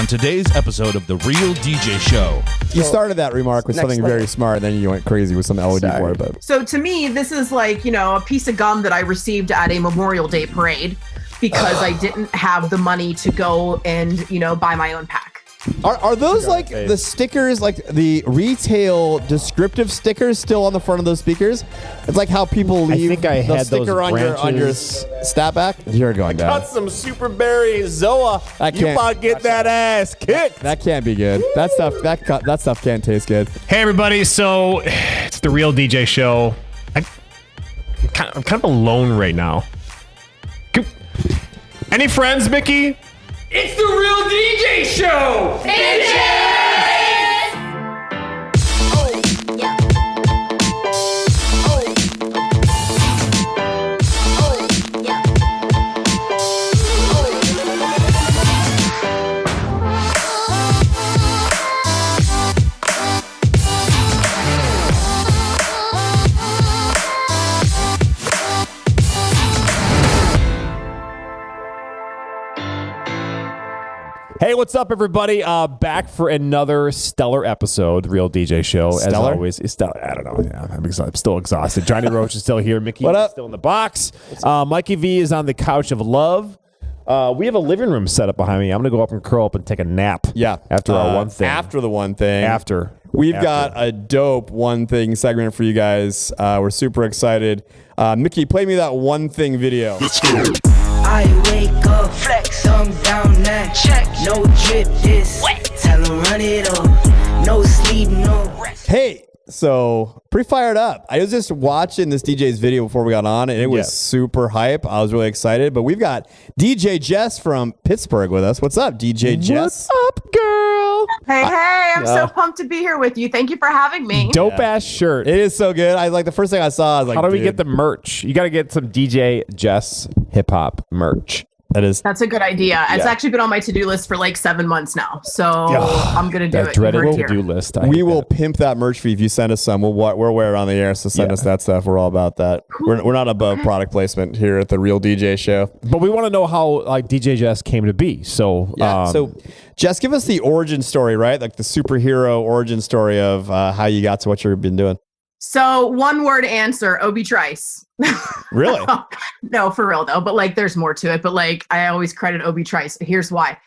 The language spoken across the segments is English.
on today's episode of The Real DJ Show. You started that remark with something very smart, and then you went crazy with some LED for it. But. So to me, this is like, a piece of gum that I received at a Memorial Day parade because I didn't have the money to go and, buy my own pack. Are those like the stickers, like the retail descriptive stickers still on the front of those speakers? It's like how people leave the sticker on your stat back. You're going down. Got some super berry Zoa. You about to get that ass kicked. That can't be good. That stuff can't taste good. Hey everybody, so it's the Real DJ Show. I'm kind of alone right now. Any friends, Mickey? It's the Real DJ Show! Hey, what's up, everybody? Back for another stellar episode, Real DJ Show. Stellar? As always, it's stellar. I don't know. Yeah, I'm still exhausted. Johnny Roach is still here. Mickey is still in the box. Mikey V is on the couch of love. We have a living room set up behind me. I'm going to go up and curl up and take a nap. Yeah. After our one thing. After the one thing. We've got a dope one thing segment for you guys. We're super excited. Mickey, play me that one thing video. Let's go. I wake up, flex, thumb down now, check, no drip, this, tell them run it up, no sleep, no rest. Hey, so pretty fired up. I was just watching this DJ's video before we got on, and it was super hype. I was really excited, but we've got DJ Jess from Pittsburgh with us. What's up, DJ Jess? What's up, girl? Hey, I'm so pumped to be here with you. Thank you for having me. Dope ass shirt. It is so good. The first thing I saw, I was like, how do we get the merch? You got to get some DJ Jess hip hop merch. That's a good idea. It's actually been on my to-do list for like 7 months now. So I'm going to do it. That dreaded to-do list. We will pimp that merch for you if you send us some. We'll wear it on the air, so send us that stuff. We're all about that. We're not above product placement here at the Real DJ Show. But we want to know how DJ Jess came to be. So, so Jess, give us the origin story, right? Like the superhero origin story of how you got to what you've been doing. So one word answer, Obi Trice. Really? No, for real though. But there's more to it. But I always credit Obi Trice. Here's why.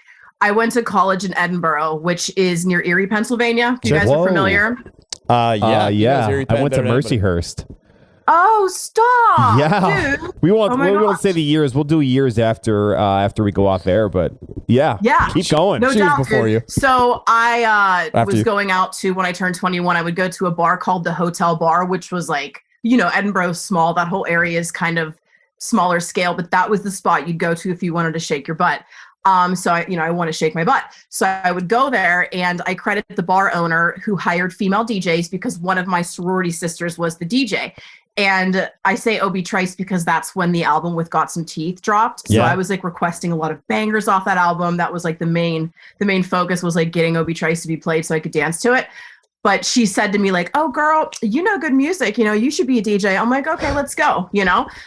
I went to college in Edinburgh, which is near Erie, Pennsylvania. You guys are familiar? Yeah. I went to Mercyhurst. Oh, stop! Yeah, dude. we won't say the years. We'll do years after we go off air. But yeah, keep going. No doubt, before you. So I was going out to, when I turned 21, I would go to a bar called the Hotel Bar, which was Edinburgh's small. That whole area is kind of smaller scale, but that was the spot you'd go to if you wanted to shake your butt. So I want to shake my butt. So I would go there, and I credit the bar owner who hired female DJs because one of my sorority sisters was the DJ. And I say Obi Trice because that's when the album with Got Some Teeth dropped. So I was requesting a lot of bangers off that album. That was the main focus was getting Obi Trice to be played so I could dance to it. But she said to me oh girl, you know good music, you should be a DJ. I'm like, okay, let's go,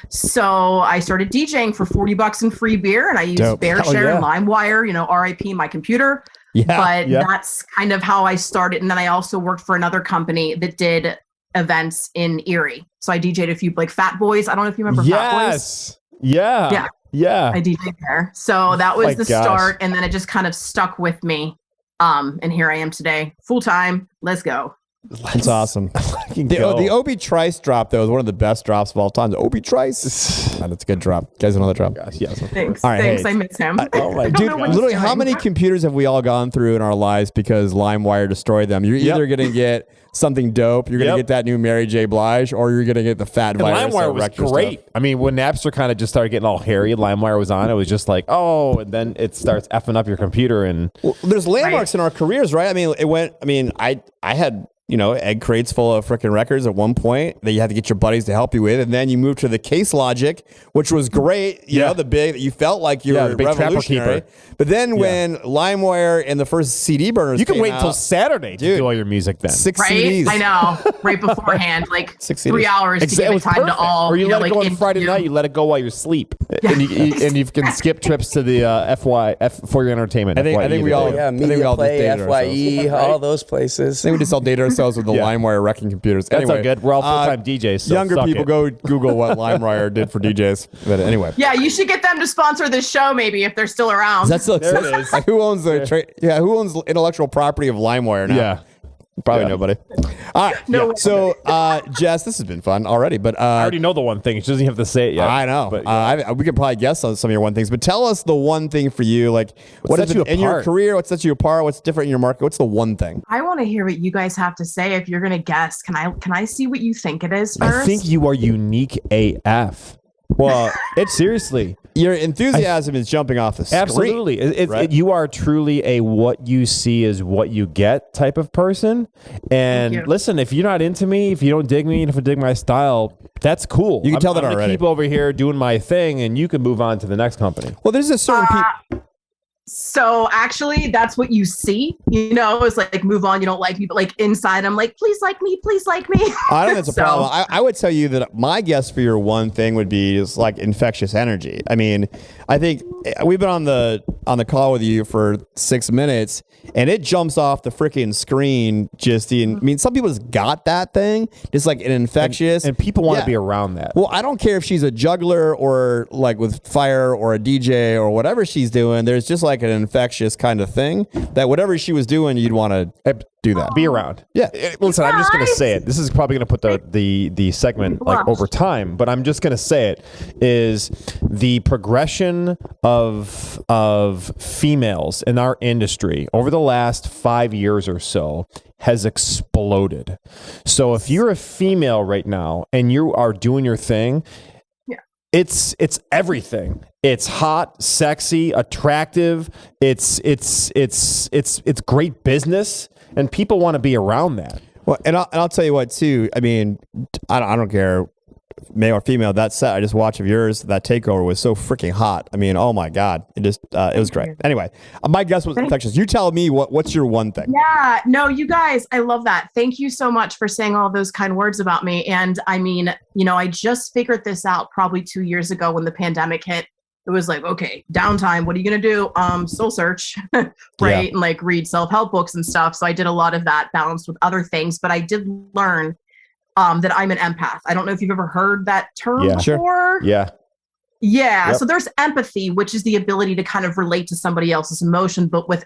So I started DJing for $40 in free beer, and I used BearShare and LimeWire, RIP my computer. But that's kind of how I started. And then I also worked for another company that did events in Erie. So I DJ'd a few Fat Boys. I don't know if you remember Fat Boys. Yeah. I DJ'd there. So that was the start, and then it just kind of stuck with me. And here I am today, full time. Let's go. That's awesome. The Obi Trice drop, though, is one of the best drops of all time. The Obi Trice. That's a good drop. You guys, another drop. Yes. Thanks. All right, thanks. I miss him. Dude, literally, how many computers have we all gone through in our lives because LimeWire destroyed them? You're either going to get something dope, you're going to get that new Mary J. Blige, or you're going to get the fat virus. LimeWire was great. Stuff. I mean, when Napster kind of just started getting all hairy, LimeWire was on. It was just and then it starts effing up your computer. And there's landmarks in our careers, right? I mean, I had egg crates full of freaking records at one point that you had to get your buddies to help you with, and then you moved to the Case Logic, which was great. You know, the big, you felt like you were revolutionary. But then when LimeWire and the first CD burners, you can wait until Saturday to do all your music. Then 6 right? CDs. I know, right beforehand, like 3 hours to give it time to all. Or you let it go on Friday night. night. You let it go while you sleep, and you can skip trips to the for your entertainment. I think we all Media Play, FYE, all those places. I think we just all dated ourselves with the LimeWire wrecking computers. That's anyway, all good. We're all full-time DJs. So younger people, go Google what LimeWire did for DJs. But anyway. Yeah, you should get them to sponsor this show, maybe, if they're still around. That still exists. Like, who owns who owns intellectual property of LimeWire now? Yeah. Probably nobody. All right. No. So, Jess, this has been fun already, but I already know the one thing. She doesn't even have to say it yet. I know. But, we could probably guess on some of your one things, but tell us the one thing for you. Like, what is it in your career? What sets you apart? What's different in your market? What's the one thing? I want to hear what you guys have to say. If you're gonna guess, can I see what you think it is first? I think you are unique AF. Well, seriously. Your enthusiasm is jumping off the screen. Absolutely. Right? You are truly a what you see is what you get type of person. And listen, if you're not into me, if you don't dig me, and if you dig my style, that's cool. You can tell that I'm already. Keep over here doing my thing, and you can move on to the next company. Well, there's a certain So actually, that's what you see. It's like move on. You don't like me, but like inside, I'm like, please like me, please like me. I don't think that's a problem. I would tell you that my guess for your one thing would be just like infectious energy. I mean, I think we've been on the call with you for 6 minutes, and it jumps off the freaking screen. Some people just got that thing, just like an infectious, and people want to be around that. Well, I don't care if she's a juggler or like with fire or a DJ or whatever she's doing. There's just like an infectious kind of thing that whatever she was doing, you'd want to do that. Be around. Yeah. Listen, I'm just going to say it. This is probably going to put the segment like over time, but I'm just going to say it is the progression of females in our industry over the last 5 years or so has exploded. So if you're a female right now and you are doing your thing, it's everything. It's hot, sexy, attractive. It's great business, and people want to be around that. Well, and I'll tell you what too. I mean, I don't care, male or female. That set I just watched of yours, that takeover was so freaking hot. I mean, oh my god, it was great. Anyway, my guess was infectious. You tell me what's your one thing? Yeah, no, you guys, I love that. Thank you so much for saying all those kind words about me. And I mean, I just figured this out probably 2 years ago when the pandemic hit. It was like, okay, downtime. What are you going to do? Soul search, right? Yeah. And like read self-help books and stuff. So I did a lot of that balanced with other things, but I did learn that I'm an empath. I don't know if you've ever heard that term before. Sure. Yeah. Yep. So there's empathy, which is the ability to kind of relate to somebody else's emotion, but with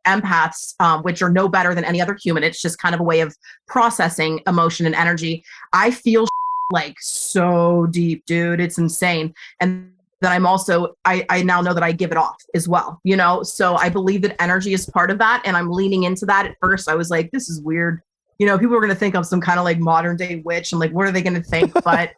empaths, which are no better than any other human. It's just kind of a way of processing emotion and energy. I feel like so deep, dude. It's insane. And that I'm also, I now know that I give it off as well, so I believe that energy is part of that. And I'm leaning into that. At first I was like, this is weird. People are going to think I'm some kind of like modern day witch. And like, what are they going to think? But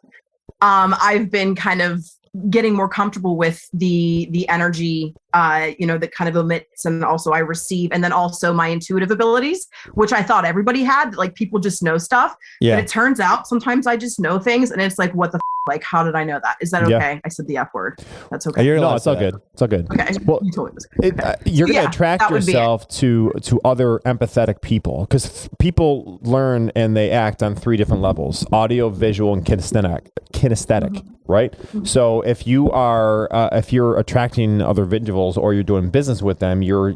I've been kind of getting more comfortable with the energy, that kind of emits, and also I receive, and then also my intuitive abilities, which I thought everybody had, like people just know stuff. Yeah. But it turns out sometimes I just know things, and it's like, what the like, how did I know that? Is that okay? Yeah. I said the F word. That's okay. No, it's all good. It's all good. Okay. Well, you told me it was okay. You're going to attract yourself to other empathetic people, because people learn and they act on 3 different levels: audio, visual, and kinesthetic. Mm-hmm. Right? Mm-hmm. So if you're attracting other individuals or you're doing business with them, you're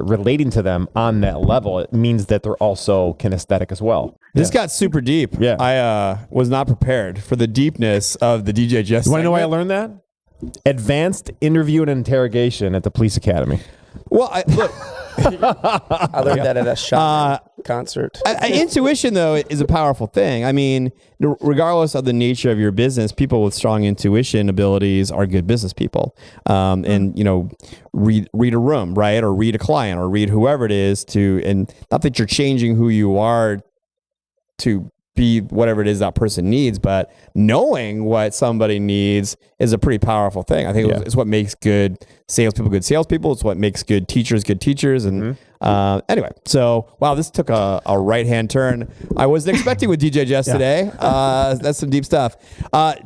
relating to them on that level. It means that they're also kinesthetic as well. This got super deep. Yeah. I was not prepared for the deepness of the DJ Jess. You want to know why I learned that? Advanced interview and interrogation at the police academy. Well, look. I learned that at a shop concert. Intuition, though, is a powerful thing. I mean, regardless of the nature of your business, people with strong intuition abilities are good business people. And, read a room, right? Or read a client or read whoever it is and not that you're changing who you are to be whatever it is that person needs, but knowing what somebody needs is a pretty powerful thing. I think it's what makes good salespeople good salespeople. It's what makes good teachers. And Anyway, so wow, this took a right-hand turn. I wasn't expecting with DJ Jess today. That's some deep stuff.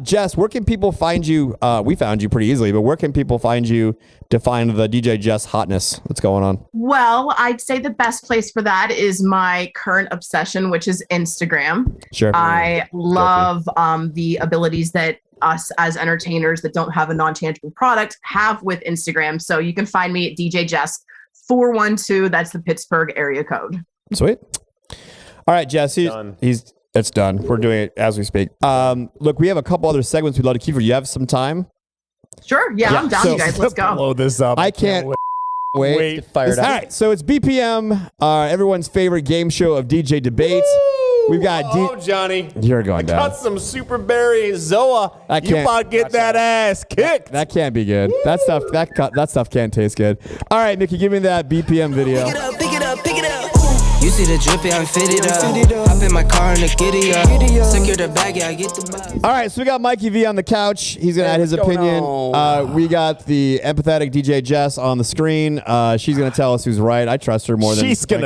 Jess, where can people find you? We found you pretty easily, but where can people find you to find the DJ Jess hotness? What's going on? Well, I'd say the best place for that is my current obsession, which is Instagram. Sure. I love the abilities that us as entertainers that don't have a non-tangible product have with Instagram. So you can find me at DJ Jess 412. That's the Pittsburgh area code. Sweet. All right, Jess. It's done. We're doing it as we speak. Look, we have a couple other segments we'd love to keep for you. You have some time? Sure. Yeah, I'm down, you guys. Let's go. Blow this up. I can't wait. Fired up. All right, so it's BPM, everyone's favorite game show of DJ debates. We've got Johnny. You're going down. Got some super berries, Zoa. You about to get that ass kicked. That can't be good. That stuff can't taste good. All right, Mickey, give me that BPM video. Pick it up. You see the drippy, I'm fitted up. Hop in my car and the giddy up. Secure the bag, yeah, I get the bag. All right, so we got Mikey V on the couch. He's going to add his opinion. We got the empathetic DJ Jess on the screen. She's going to tell us who's right. I trust her more than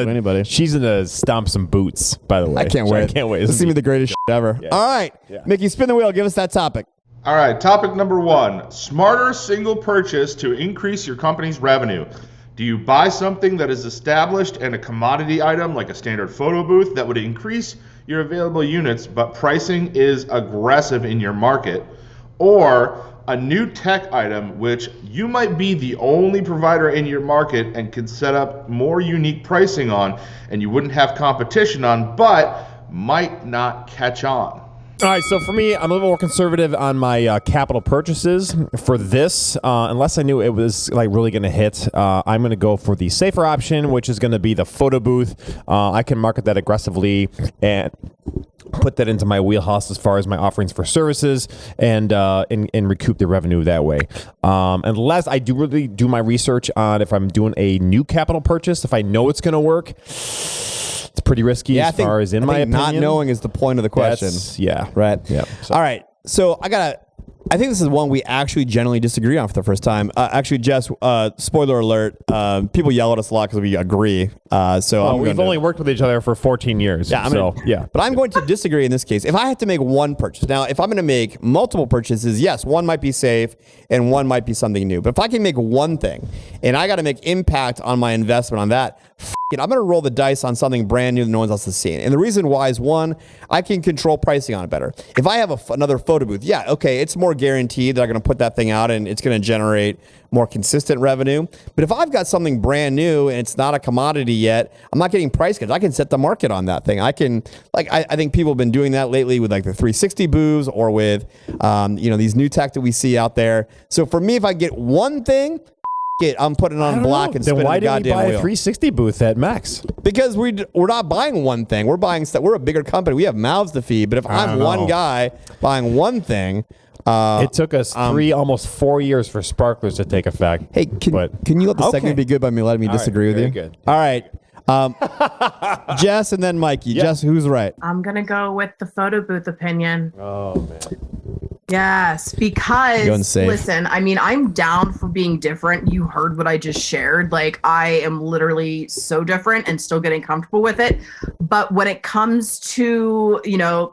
anybody. She's going to stomp some boots, by the way. I can't wait. This is going to be the greatest shit ever. Yeah. All right, Mickey, spin the wheel. Give us that topic. All right, topic number 1. Smarter single purchase to increase your company's revenue. Do you buy something that is established and a commodity item like a standard photo booth that would increase your available units, but pricing is aggressive in your market? Or a new tech item which you might be the only provider in your market and could set up more unique pricing on and you wouldn't have competition on, but might not catch on? All right, so for me, I'm a little more conservative on my capital purchases for this. Unless I knew it was like really going to hit, I'm going to go for the safer option, which is going to be the photo booth. I can market that aggressively and put that into my wheelhouse as far as my offerings for services and recoup the revenue that way. Unless I do really do my research on if I'm doing a new capital purchase, if I know it's going to work. It's pretty risky as far as in my opinion. Not knowing is the point of the question. Right. Yeah. So. All right. So I think this is one we actually generally disagree on for the first time. Actually, Jess, spoiler alert, people yell at us a lot because we agree. We've only worked with each other for 14 years. Yeah, But I'm going to disagree in this case. If I had to make one purchase, now if I'm going to make multiple purchases, yes, one might be safe and one might be something new. But if I can make one thing and I got to make impact on my investment on that, I'm going to roll the dice on something brand new that no one else has seen. And the reason why is, one, I can control pricing on it better. If I have another photo booth, it's more guaranteed that I'm going to put that thing out and it's going to generate more consistent revenue. But if I've got something brand new and it's not a commodity yet, I'm not getting price cuts. I can set the market on that thing. I can, I think people have been doing that lately with like the 360 booths or with, these new tech that we see out there. So for me, if I get one thing, I'm putting it on black and spinning the goddamn wheel. Then why did we buy a 360 booth at Max? Because we're not buying one thing. We're buying stuff. We're a bigger company. We have mouths to feed. But if I'm one guy buying one thing, it took us almost 4 years for sparklers to take effect. Hey, can you let the segment be good by me letting me disagree with you? Good. All right. Jess and then Mikey. Yeah. Jess, who's right? I'm going to go with the photo booth opinion. Oh, man. Yes, because listen, I'm down for being different. You heard what I just shared. Like, I am literally so different and still getting comfortable with it. But when it comes to,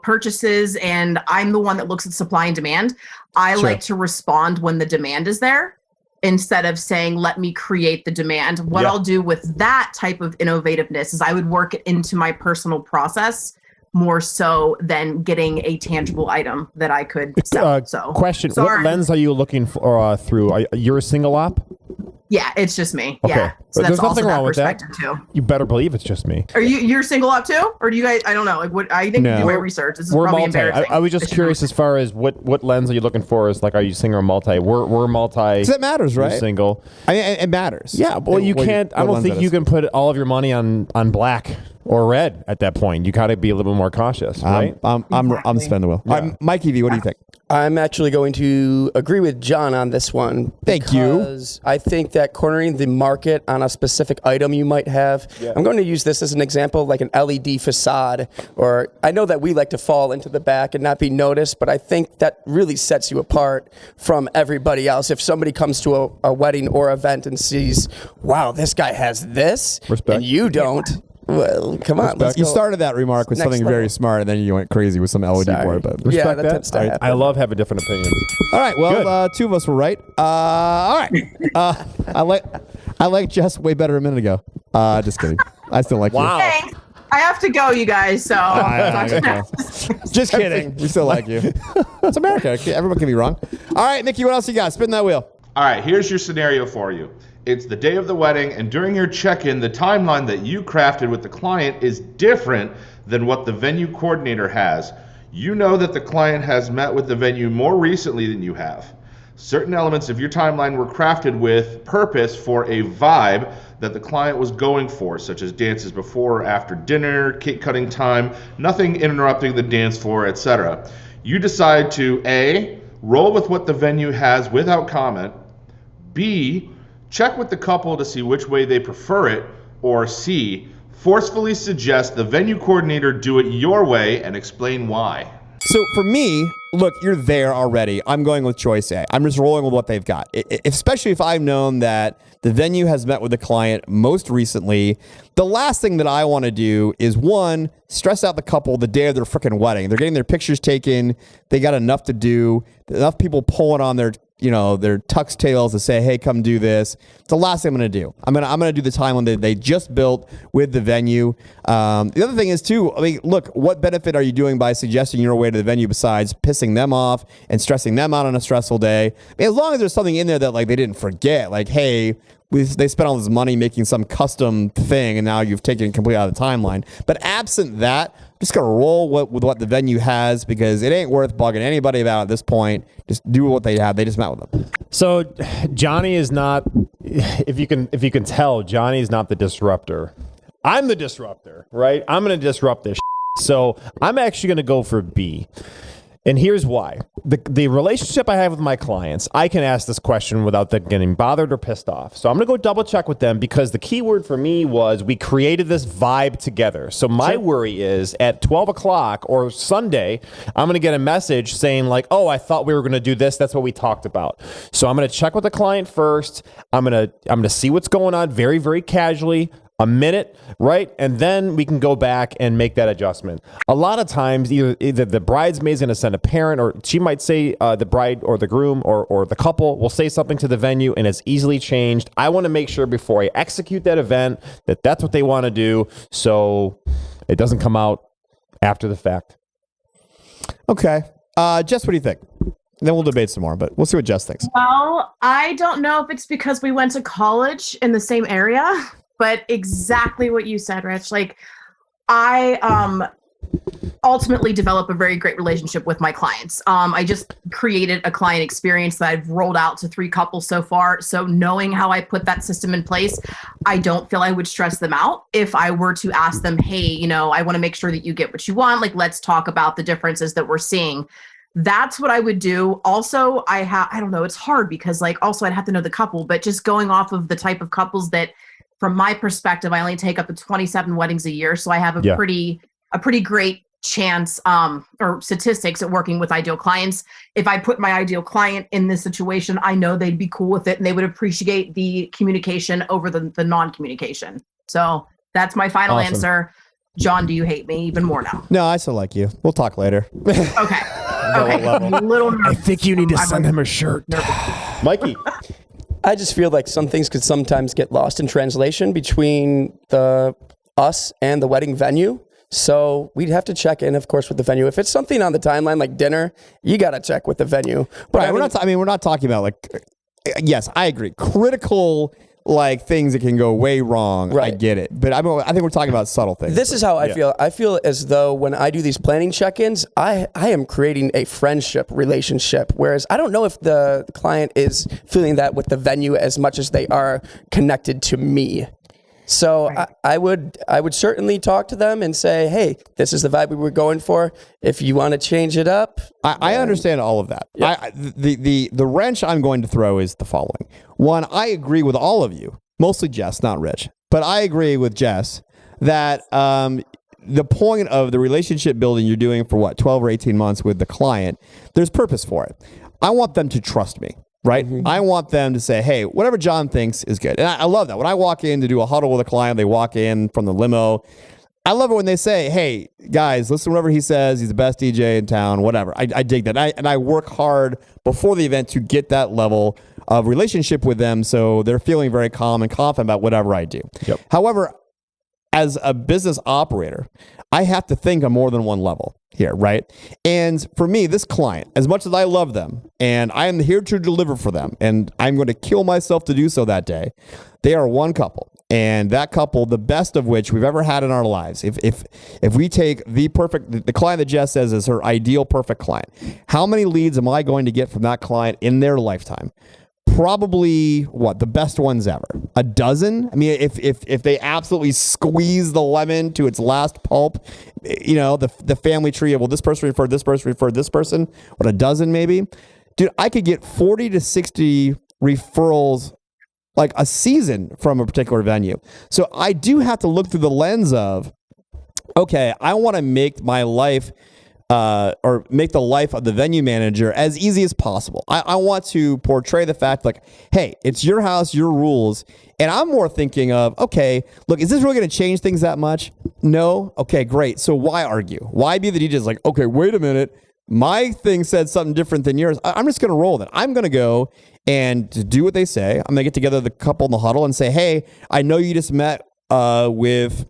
purchases, and I'm the one that looks at supply and demand, I like to respond when the demand is there instead of saying, let me create the demand. What I'll do with that type of innovativeness is I would work it into my personal process more so than getting a tangible item that I could sell. Question: what lens are you looking for through? You're a single op? Yeah, it's just me. Okay. Yeah, so there's nothing wrong with that. Too. You better believe it's just me. Are you're single op too, or do you guys? I don't know. Like, what I think do my research. This is probably embarrassing. I was just curious as far as what lens are you looking for? Is like, are you single or multi? We're multi. Because it matters, right? Single. It matters. Yeah. Well, you can't. I don't think you can put all of your money on black or red at that point. You got to be a little more cautious, right? I'm spinning the wheel. Yeah. Mikey V, what do you think? I'm actually going to agree with John on this one. Thank you. Because I think that cornering the market on a specific item you might have, I'm going to use this as an example, like an LED facade, or I know that we like to fall into the back and not be noticed, but I think that really sets you apart from everybody else. If somebody comes to a wedding or event and sees, wow, this guy has this, and you don't. Well, come on. You started that remark with something very smart, and then you went crazy with some LED board. But respect that tends to happen. I love having different opinions. All right. Well, two of us were right. All right. I like Jess way better a minute ago. Just kidding. I still like you. Thanks. I have to go, you guys. So just kidding. We still like you. It's America. Everyone can be wrong. All right, Mickey. What else you got? Spin that wheel. All right. Here's your scenario for you. It's the day of the wedding, and during your check-in, the timeline that you crafted with the client is different than what the venue coordinator has. You know that the client has met with the venue more recently than you have. Certain elements of your timeline were crafted with purpose for a vibe that the client was going for, such as dances before or after dinner, cake cutting time, nothing interrupting the dance floor, etc. You decide to A, roll with what the venue has without comment, B, check with the couple to see which way they prefer it, or C, forcefully suggest the venue coordinator do it your way and explain why. So for me, look, you're there already. I'm going with choice A. I'm just rolling with what they've got, especially if I've known that the venue has met with the client most recently. The last thing that I want to do is, one, stress out the couple the day of their freaking wedding. They're getting their pictures taken. They got enough to do, enough people pulling on their tux tails to say, hey, come do this. It's the last thing I'm going to do. I'm going to do the time when they just built with the venue. The other thing is, too, I mean, look, what benefit are you doing by suggesting your way to the venue besides pissing them off and stressing them out on a stressful day? I mean, as long as there's something in there that, like, they didn't forget, like, hey, they spent all this money making some custom thing, and now you've taken it completely out of the timeline. But absent that, just going to roll with what the venue has, because it ain't worth bugging anybody about at this point. Just do what they have. They just met with them. So Johnny is not, if you can tell, Johnny is not the disruptor. I'm the disruptor, right? I'm going to disrupt this shit. So I'm actually going to go for B. And here's why. The relationship I have with my clients, I can ask this question without them getting bothered or pissed off. So I'm going to go double check with them, because the key word for me was we created this vibe together. So my worry is at 12 o'clock or Sunday, I'm going to get a message saying like, oh, I thought we were going to do this. That's what we talked about. So I'm going to check with the client first. I'm going to see what's going on very, very casually. A minute, right? And then we can go back and make that adjustment. A lot of times, either the bridesmaid's going to send a parent, or she might say the bride or the groom or the couple will say something to the venue, and it's easily changed. I want to make sure before I execute that event that that's what they want to do, so it doesn't come out after the fact. Okay. Jess, what do you think? Then we'll debate some more, but we'll see what Jess thinks. Well, I don't know if it's because we went to college in the same area, but exactly what you said, Rich. Like, I ultimately develop a very great relationship with my clients. I just created a client experience that I've rolled out to 3 couples so far. So knowing how I put that system in place, I don't feel I would stress them out if I were to ask them, hey, I want to make sure that you get what you want. Like, let's talk about the differences that we're seeing. That's what I would do. Also, I don't know, it's hard because also I'd have to know the couple, but just going off of the type of couples that, from my perspective, I only take up to 27 weddings a year. So I have a pretty great chance or statistics at working with ideal clients. If I put my ideal client in this situation, I know they'd be cool with it and they would appreciate the communication over the non-communication. So that's my final answer. John, do you hate me even more now? No, I still like you. We'll talk later. Okay. A little nervous. I think you need to send him a shirt. Mikey. I just feel like some things could sometimes get lost in translation between us and the wedding venue. So we'd have to check in, of course, with the venue. If it's something on the timeline like dinner, you got to check with the venue. But right, we're not talking about yes, I agree. Critical things that can go way wrong. Right. I get it. But I think we're talking about subtle things. This is how I feel. I feel as though when I do these planning check-ins, I am creating a friendship relationship. Whereas I don't know if the client is feeling that with the venue as much as they are connected to me. So I would certainly talk to them and say, hey, this is the vibe we were going for. If you want to change it up. I understand all of that. Yeah. The wrench I'm going to throw is the following. One, I agree with all of you, mostly Jess, not Rich, but I agree with Jess that the point of the relationship building you're doing for 12 or 18 months with the client, there's purpose for it. I want them to trust me. Right? Mm-hmm. I want them to say, hey, whatever John thinks is good. And I love that. When I walk in to do a huddle with a client, they walk in from the limo. I love it when they say, hey, guys, listen to whatever he says. He's the best DJ in town, whatever. I dig that. And I work hard before the event to get that level of relationship with them so they're feeling very calm and confident about whatever I do. Yep. However, as a business operator, I have to think on more than one level here, right? And for me, this client, as much as I love them and I am here to deliver for them and I'm going to kill myself to do so that day, they are one couple. And that couple, the best of which we've ever had in our lives, if we take the client that Jess says is her ideal perfect client, how many leads am I going to get from that client in their lifetime? Probably the best ones ever. A dozen? I mean, if they absolutely squeeze the lemon to its last pulp, the family tree of, well, this person referred this person, a dozen maybe? Dude, I could get 40 to 60 referrals like a season from a particular venue. So I do have to look through the lens of, okay, I want to make my life or make the life of the venue manager as easy as possible. I want to portray the fact like, hey, it's your house, your rules. And I'm more thinking of, okay, look, is this really going to change things that much? No? Okay, great. So why argue? Why be the DJ's like, okay, wait a minute. My thing said something different than yours. I'm just going to roll with it. I'm going to go and do what they say. I'm going to get together the couple in the huddle and say, hey, I know you just met with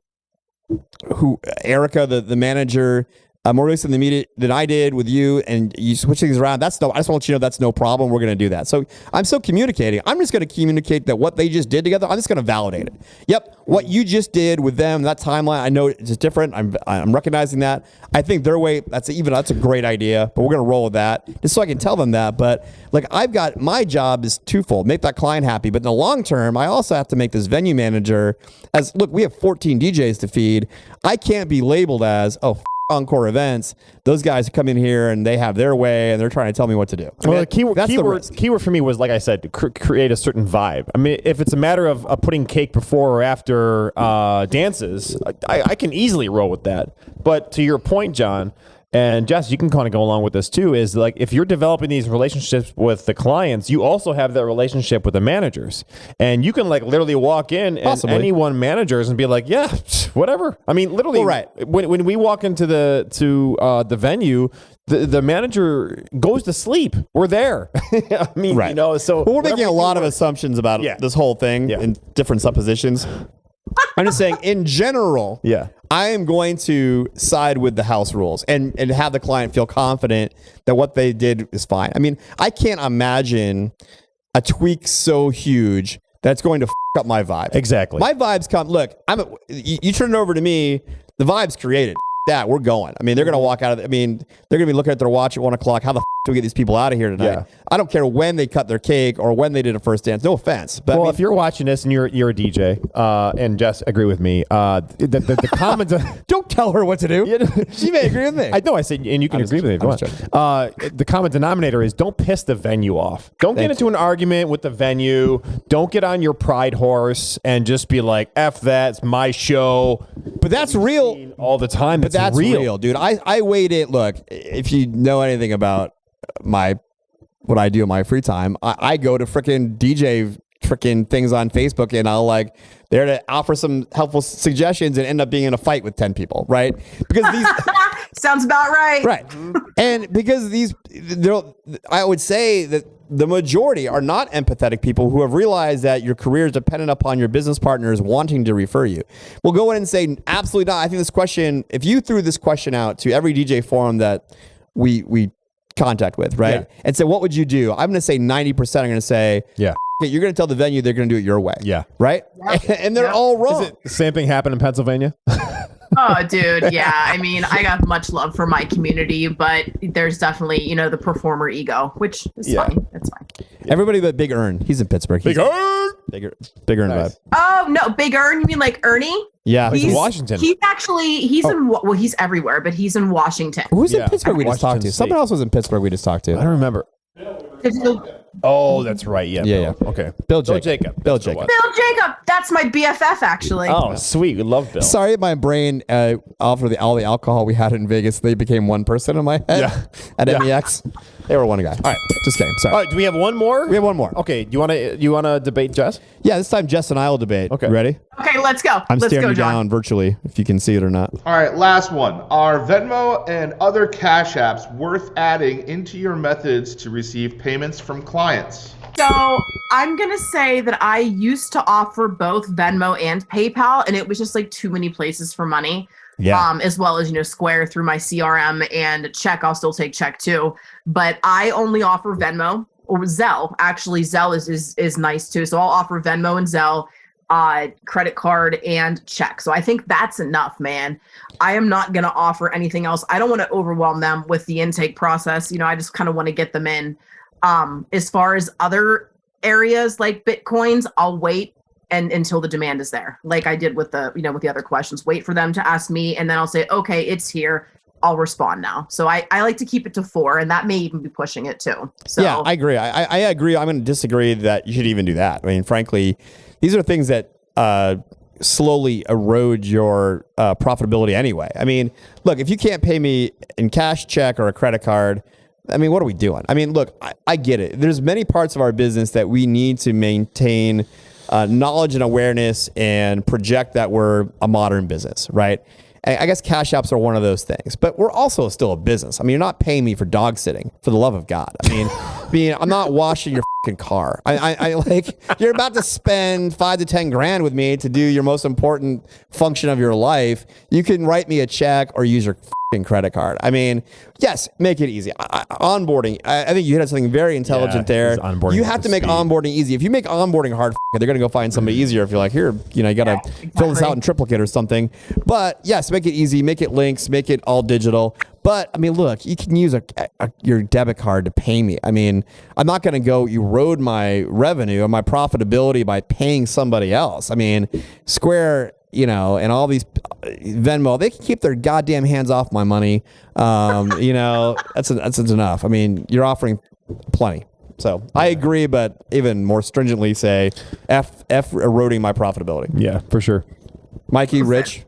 Erica, the manager, more recently in the meeting than I did with you, and you switch things around. I just want to let you know that's no problem. We're going to do that. So I'm still communicating. I'm just going to communicate that what they just did together, I'm just going to validate it. Yep, what you just did with them, that timeline, I know it's different. I'm recognizing that. I think their way, that's a great idea, but we're going to roll with that just so I can tell them that. But like my job is twofold: make that client happy, but in the long term, I also have to make this venue manager look, we have 14 DJs to feed. I can't be labeled as, Encore Events, those guys come in here and they have their way and they're trying to tell me what to do. Well, the keyword for me was, like I said, create a certain vibe. I mean, if it's a matter of putting cake before or after dances, I can easily roll with that. But to your point, John, and Jess, you can kind of go along with this too, is like if you're developing these relationships with the clients, you also have that relationship with the managers. And you can like literally walk in and any one managers and be like, yeah, whatever. I mean, literally, when we walk into the venue, the manager goes to sleep. We're there. I mean, so we're making a lot of assumptions about this whole thing and different suppositions. I'm just saying, in general, I am going to side with the house rules and have the client feel confident that what they did is fine. I mean, I can't imagine a tweak so huge that's going to up my vibe. Exactly. My vibes come. Look, you turn it over to me. The vibe's created. That we're going. I mean, they're going to walk out of. They're going to be looking at their watch at 1 o'clock. How the do we get these people out of here tonight? Yeah. I don't care when they cut their cake or when they did a first dance. No offense, but if you're watching this and you're a DJ, and Jess, agree with me. The comments. Don't tell her what to do. She may agree with me. I know. I said, and you can agree with me if you want. The common denominator is don't piss the venue off. Don't get into an argument with the venue. Don't get on your pride horse and just be like, "F that, it's my show." But that's real all the time. But that's real, dude. I waited. Look, if you know anything about what I do in my free time, I go to freaking DJ things on Facebook, and I'll like there to offer some helpful suggestions and end up being in a fight with 10 people, right? Because these sounds about right. Right. And because I would say that the majority are not empathetic people who have realized that your career is dependent upon your business partners wanting to refer you. We'll go in and say, absolutely not. I think this question, if you threw this question out to every DJ forum that we contact with, right? Yeah. And say, what would you do? I'm going to say 90% are going to say, yeah, you're going to tell the venue they're going to do it your way. Yeah. Right? Yeah. And they're all wrong. Is it the same thing happened in Pennsylvania? Oh, dude. Yeah. I mean, I got much love for my community, but there's definitely, the performer ego, which is fine. It's fine. Everybody but Big Earn. He's in Pittsburgh. Big Earn. Big Earn vibe. Oh, no. Big Earn? You mean like Ernie? Yeah. He's in Washington. He's everywhere, but he's in Washington. Who's in Pittsburgh we just talked to? Someone else was in Pittsburgh we just talked to. I don't remember. Oh, that's right. Yeah. Yeah. Okay. Bill Jacob. Bill Jacob. That's my BFF, actually. Oh, sweet. We love Bill. Sorry, my brain, after all the alcohol we had in Vegas, they became one person in my head at MEX. They were one guy. All right. Just kidding. Sorry. All right. Do we have one more? We have one more. Okay. You wanna debate Jess? Yeah, this time Jess and I will debate. Okay. Ready? Okay, let's go. I'm let's staring go, you John. down virtually, if you can see it or not. All right, last one. Are Venmo and other cash apps worth adding into your methods to receive payments from clients? So I'm going to say that I used to offer both Venmo and PayPal, and it was just like too many places for money. Yeah. As well as, Square through my CRM, and check. I'll still take check too. But I only offer Venmo or Zelle. Actually, Zelle is nice too. So I'll offer Venmo and Zelle, credit card and check. So I think that's enough, man. I am not going to offer anything else. I don't want to overwhelm them with the intake process. I just kind of want to get them in. As far as other areas like Bitcoins, I'll wait until the demand is there. Like I did with the, with the other questions, wait for them to ask me. And then I'll say, okay, it's here. I'll respond now. So I like to keep it to 4, and that may even be pushing it too. So yeah, I agree. I agree. I'm going to disagree that you should even do that. I mean, frankly, these are things that slowly erode your profitability anyway. I mean, look, if you can't pay me in cash, check, or a credit card, I mean, what are we doing? I mean, look, I get it. There's many parts of our business that we need to maintain knowledge and awareness and project that we're a modern business, right? I guess cash apps are one of those things, but we're also still a business. I mean, you're not paying me for dog sitting, for the love of God. I mean, I'm not washing your fucking car. I like, you're about to spend $5 to $10 grand with me to do your most important function of your life. You can write me a check or use your fucking credit card. I mean, yes, make it easy. Onboarding. I think you hit something very intelligent there. You have to make onboarding easy. If you make onboarding hard, they're going to go find somebody easier. If you're like, here, you got to fill this out in triplicate or something. But yes, make it easy, make it links, make it all digital. But I mean, look, you can use your debit card to pay me. I mean, I'm not going to go erode my revenue or my profitability by paying somebody else. I mean, Square, and all these Venmo, they can keep their goddamn hands off my money. That's enough. I mean, you're offering plenty. So I agree, but even more stringently say F eroding my profitability. Yeah, for sure. Mikey, Rich,